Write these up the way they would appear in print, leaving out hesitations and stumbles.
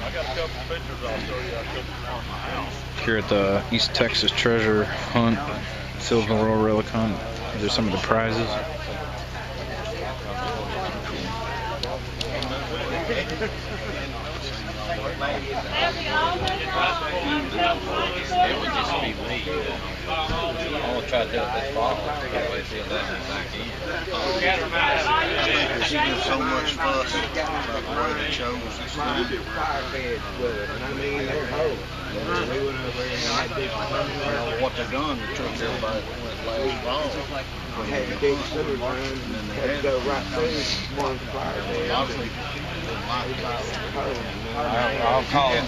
I got a couple pictures I'll show you. I took around my house. Here at the East Texas Treasure Hunt, Silver Roll Relic Hunt. These are some of the prizes. I'll try to do it this fall. She did so much fuss about the way they chose this thing. What they done, they took everybody that went last fall. And then they had to go right through one of the fire days. I'll call him.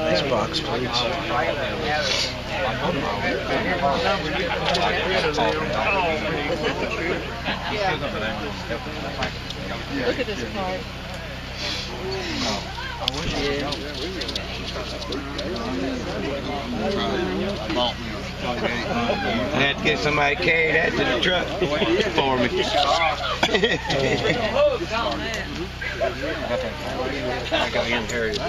Nice box, please. Look at this card. I had to get somebody to carry that to the truck for me. I got inherited. I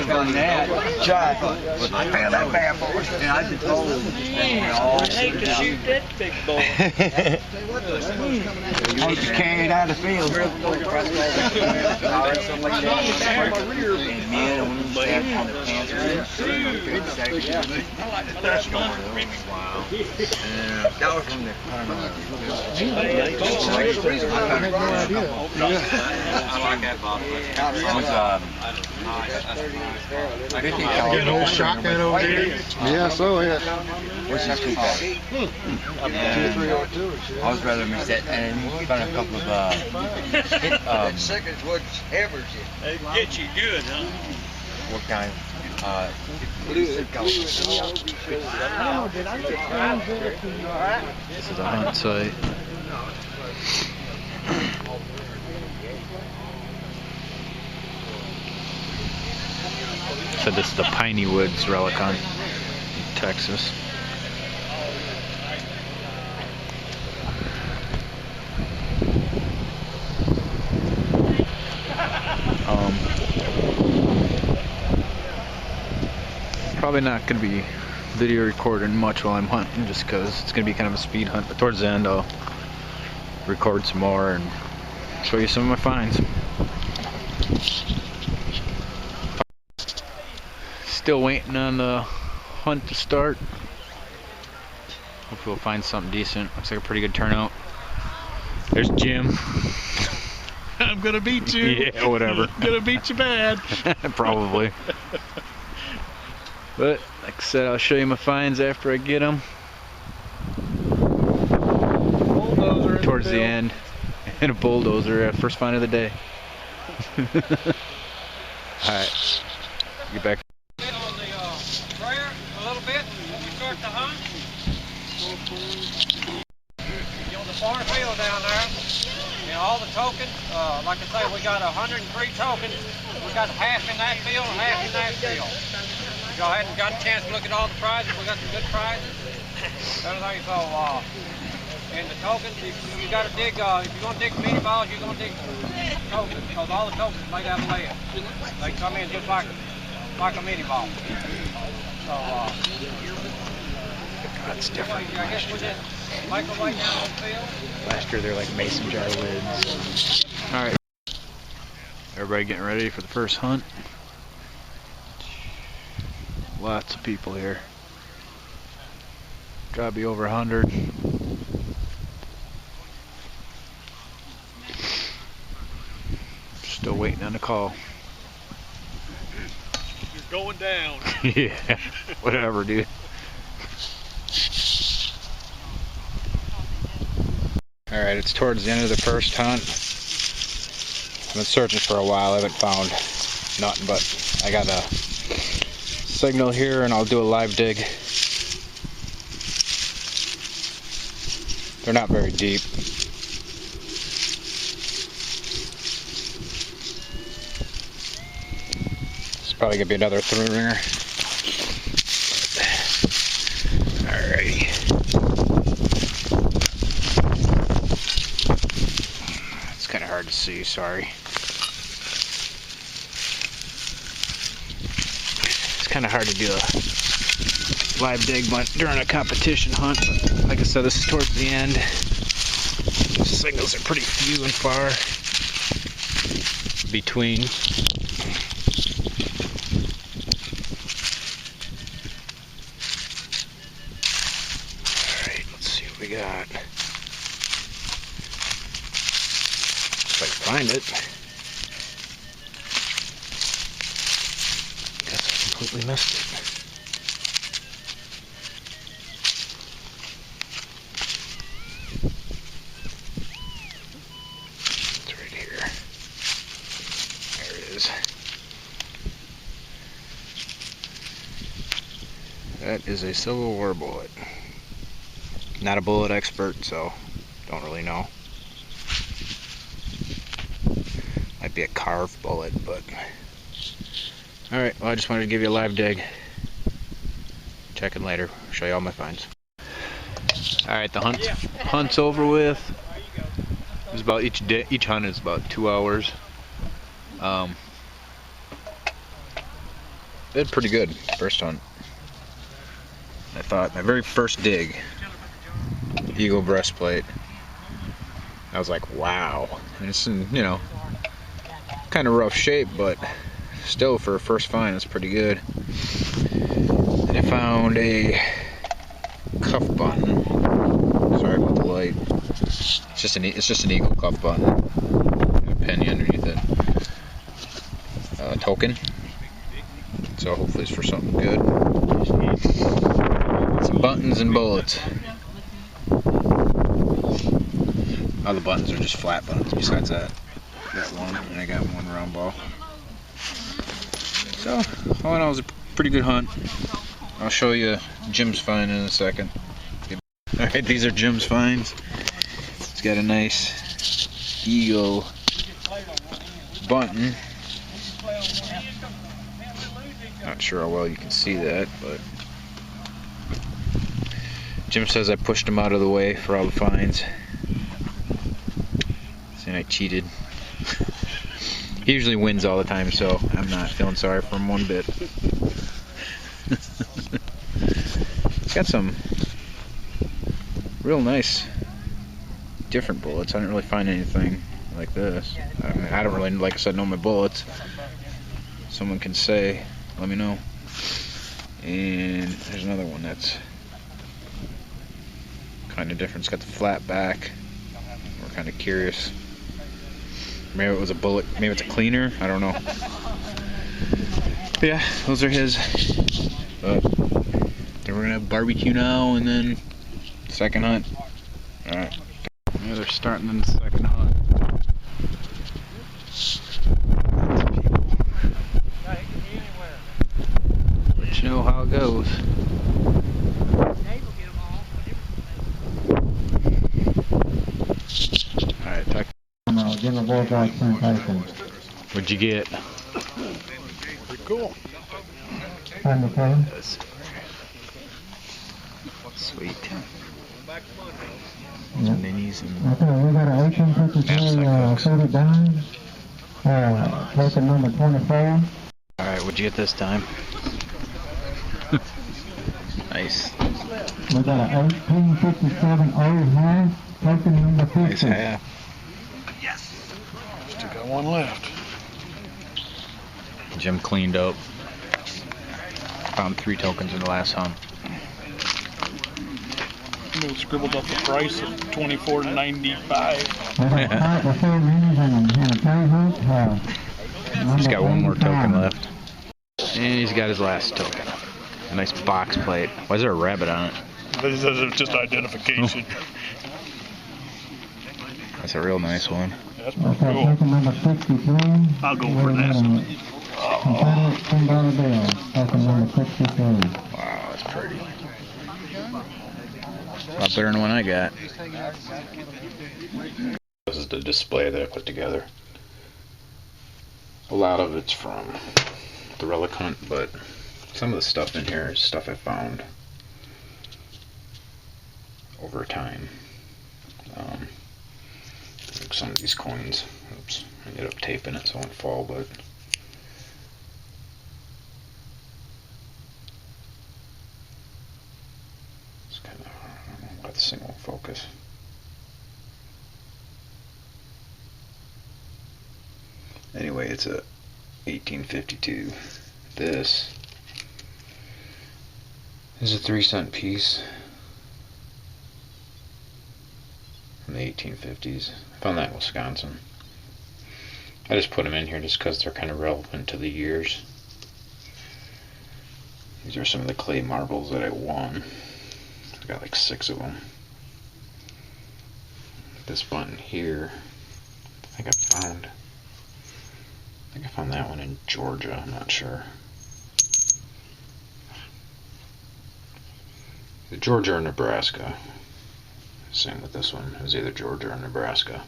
found that. I found that bad boy. And I just told him. I'd hate to shoot that big boy. I hate to carry it out of the field. That was from the I like that bottle. Getting old shotgun over here? Yeah, so yeah. What's his two pack? I was rather miss that and found a couple of That second's what's hammers you. They get you good, huh? what kind? This is a hunt site. So this is the Piney Woods Relic Hunt, Texas. Probably not going to be video recording much while I'm hunting, just because it's going to be kind of a speed hunt. But towards the end, I'll record some more and show you some of my finds. Still waiting on the hunt to start. Hopefully we'll find something decent. Looks like a pretty good turnout. There's Jim. I'm gonna beat you. Yeah, whatever. Gonna beat you bad. Probably. But like I said, I'll show you my finds after I get them. Towards the end. And a bulldozer, first find of the day. Alright, get back. On the sprayer a little bit, you start the hunt. You're on the far field down there. And all the tokens, like I say, we got 103 tokens. We got half in that field and half in that field. Y'all hadn't got a chance to look at all the prizes. We got some good prizes. Everything. So, and the tokens, you got to dig. If you're gonna dig mini balls, you're gonna dig tokens because all the tokens made out of lead. They come in just like a mini ball. So, That's different. I guess we just make our way down the field. Last year they're like mason jar lids. Alright. Everybody getting ready for the first hunt. Lots of people here. Gotta be over 100. Still waiting on the call. You're going down. Yeah, whatever, dude. Alright, it's towards the end of the first hunt. I've been searching for a while. I haven't found nothing, but I got a signal here and I'll do a live dig. They're not very deep. It's probably gonna be another through ringer. Alrighty. kind of hard to see, sorry. It's kind of hard to do a live dig during a competition hunt, but like I said, this is towards the end. The signals are pretty few and far between. Alright, let's see what we got. If I can find it. Guess I completely missed it. It's right here. There it is. That is a Civil War bullet. Not a bullet expert, so don't really know. Might be a carved bullet, but alright, well, I just wanted to give you a live dig. Check it later, show you all my finds. Alright, the hunt's over with. It was about each hunt is about 2 hours. Did pretty good first hunt. I thought my very first dig, eagle breastplate. I was like, wow. And it's in, you know, kind of rough shape, but still for a first find, it's pretty good. And I found a cuff button. Sorry about the light. It's just an eagle cuff button. And a penny underneath it. Token. So hopefully it's for something good. Some buttons and bullets. All the buttons are just flat buttons. Besides that, I got one, and I got one round ball. So, all in all, it was a pretty good hunt. I'll show you Jim's find in a second. Alright, these are Jim's finds. It's got a nice eagle button. Not sure how well you can see that, but Jim says I pushed him out of the way for all the finds. And I cheated. He usually wins all the time, so I'm not feeling sorry for him one bit. It's got some real nice different bullets. I didn't really find anything like this. I mean, I don't really, like I said, know my bullets. Someone can say, let me know. And there's another one that's kind of different. It's got the flat back. We're kind of curious. Maybe it was a bullet, maybe it's a cleaner, I don't know. But yeah, those are his. But then we're gonna have barbecue now and then second hunt. Alright. Yeah, they're starting in the second hunt. Let you know how it goes. Alright, talk. Give a bullseye sensation. What'd you get? Pretty cool. Find the phone. Sweet. Yep. Minis and Okay, we got an 1853 soda dime. Token number 24. Alright, what'd you get this time? Nice. We got an 1857 old half. Token number 50. Nice half. Still got one left. Jim cleaned up. Found 3 tokens in the last hunt. We scribbled up the price of $24.95. We got 5 4 minis and a tow hook. He's got one more token left. And he's got his last token. A nice box plate. Why is there a rabbit on it? This is just identification. That's a real nice one. That's pretty Okay, cool. token number 63. I'll go for this. Confederate $10 bill. Token number 63. Wow, that's pretty. A lot better than the one I got. This is the display that I put together. A lot of it's from the Relic hunt, but some of the stuff in here is stuff I found over time. Like some of these coins. Oops, I ended up taping it so it won't fall, but it's kind of, I don't know why this thing won't focus. Anyway, it's a 1852. This is a 3-cent piece from the 1850s. I found that in Wisconsin. I just put them in here just because they're kind of relevant to the years. These are some of the clay marbles that I won. I got like 6 of them. This button here, I think I found that one in Georgia, I'm not sure. Georgia or Nebraska. Same with this one. It was either Georgia or Nebraska.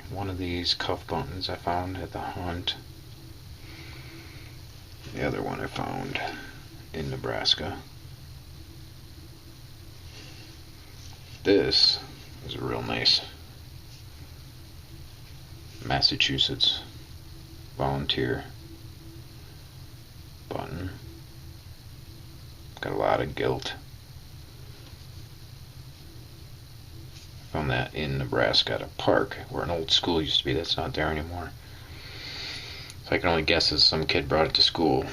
One of these cuff buttons I found at the hunt. The other one I found in Nebraska. This is a real nice Massachusetts volunteer button. Got a lot of gilt. Found that in Nebraska at a park where an old school used to be that's not there anymore. So I can only guess that some kid brought it to school.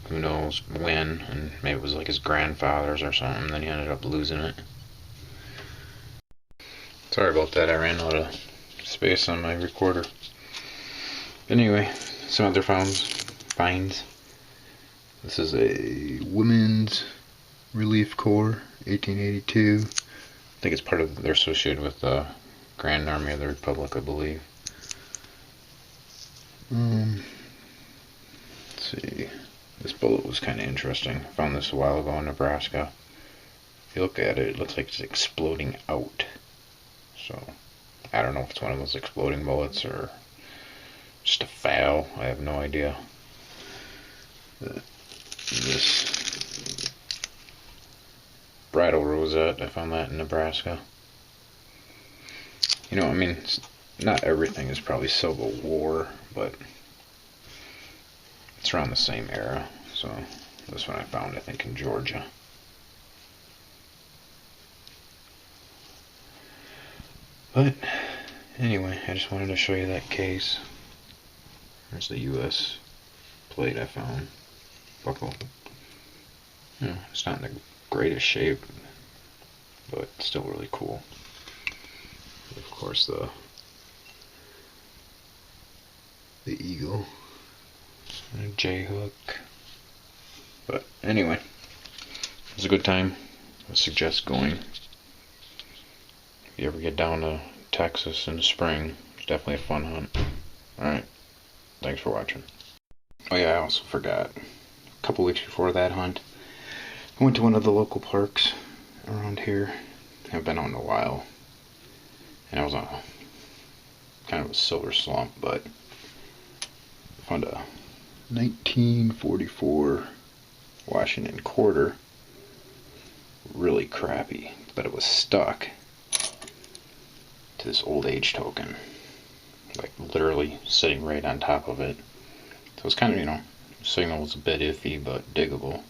Who knows when, and maybe it was like his grandfather's or something, and then he ended up losing it. Sorry about that, I ran out of space on my recorder. Anyway, some other finds. This is a Women's Relief Corps, 1882. I think it's part of, they're associated with the Grand Army of the Republic, I believe. Let's see. This bullet was kind of interesting. I found this a while ago in Nebraska. If you look at it, it looks like it's exploding out. So, I don't know if it's one of those exploding bullets or just a foul. I have no idea. This bridal rosette, I found that in Nebraska. You know, I mean, not everything is probably Civil War, but it's around the same era. So this one I found, I think, in Georgia. But anyway, I just wanted to show you that case. There's the U.S. plate I found. Buckle. You know, it's not in the greatest shape, but still really cool. Of course, the eagle and a J-hook. But anyway, it was a good time. I suggest going. If you ever get down to Texas in the spring, it's definitely a fun hunt. Alright, thanks for watching. Oh yeah, I also forgot. A couple weeks before that hunt, I went to one of the local parks around here. I haven't been out in a while. And I was on kind of a silver slump, but I found a 1944 Washington quarter. Really crappy, but it was stuck to this old age token. Like literally sitting right on top of it. So it's kind of, you know, signal was a bit iffy, but diggable.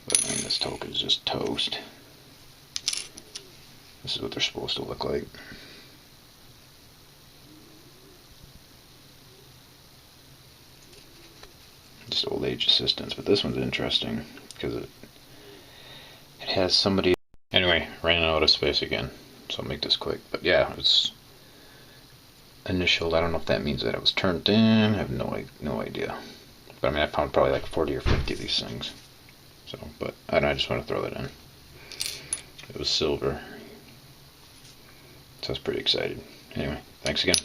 But I mean, this token is just toast. This is what they're supposed to look like. Just old age assistance, but this one's interesting because it has somebody. Anyway, ran out of space again, so I'll make this quick. But yeah, it's initialed. I don't know if that means that it was turned in. I have no idea. But I mean, I found probably like 40 or 50 of these things. So, but I don't know, I just want to throw that in. It was silver. So I was pretty excited. Anyway, thanks again.